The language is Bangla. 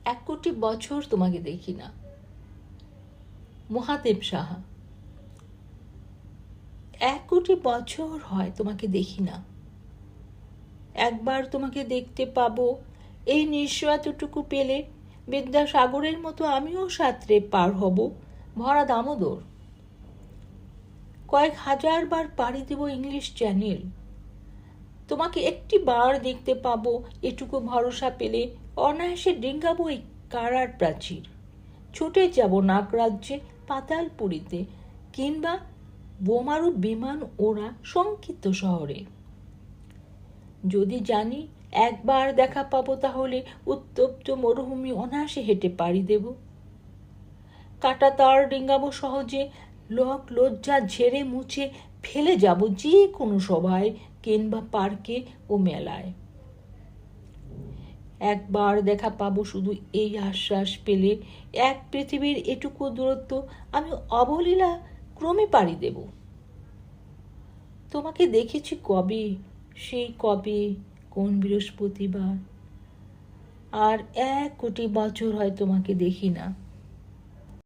1 কোটি বছর তোমাকে দেখি না। মহাদেব সাহা। 1 কোটি বছর হয় তোমাকে দেখি না। একবার তোমাকে দেখতে পাবো, এই নিঃশ্বাসটুকু পেলে বিদ্যাসাগরের মতো আমিও সাঁতরে পার হব ভরা দামোদর। কয়েক হাজার বার পাড়ি দেব ইংলিশ চ্যানেল। তোমাকে একটি বার দেখতে পাবো, এটুকু ভরসা পেলে অনায়াসে ডিঙ্গাবো এই কারার প্রাচীর। ছুটে যাব নাগরাজ্যে পাতালপুরীতে, কিংবা বোমারু বিমান ওরা সংক্ষিপ্ত শহরে। যদি জানি একবার দেখা পাবো, তাহলে উত্তপ্ত মরুভূমি অনায়াসে হেঁটে পাড়ি দেব। কাটা তার ডিঙ্গাবো সহজে, লোক লজ্জা ঝেড়ে মুছে ফেলে যাব যে কোনো সভায় কিংবা পার্কে ও মেলায়। একবার দেখা পাবো শুধু এই আশ্বাস পেলে, এক পৃথিবীর এটুকু দূরত্ব আমি অবলীলা ক্রমে পাড়ি দেব। তোমাকে দেখেছি কবে, সেই কবে, কোন বৃহস্পতিবার। আর 1 কোটি বছর হয় তোমাকে দেখি না।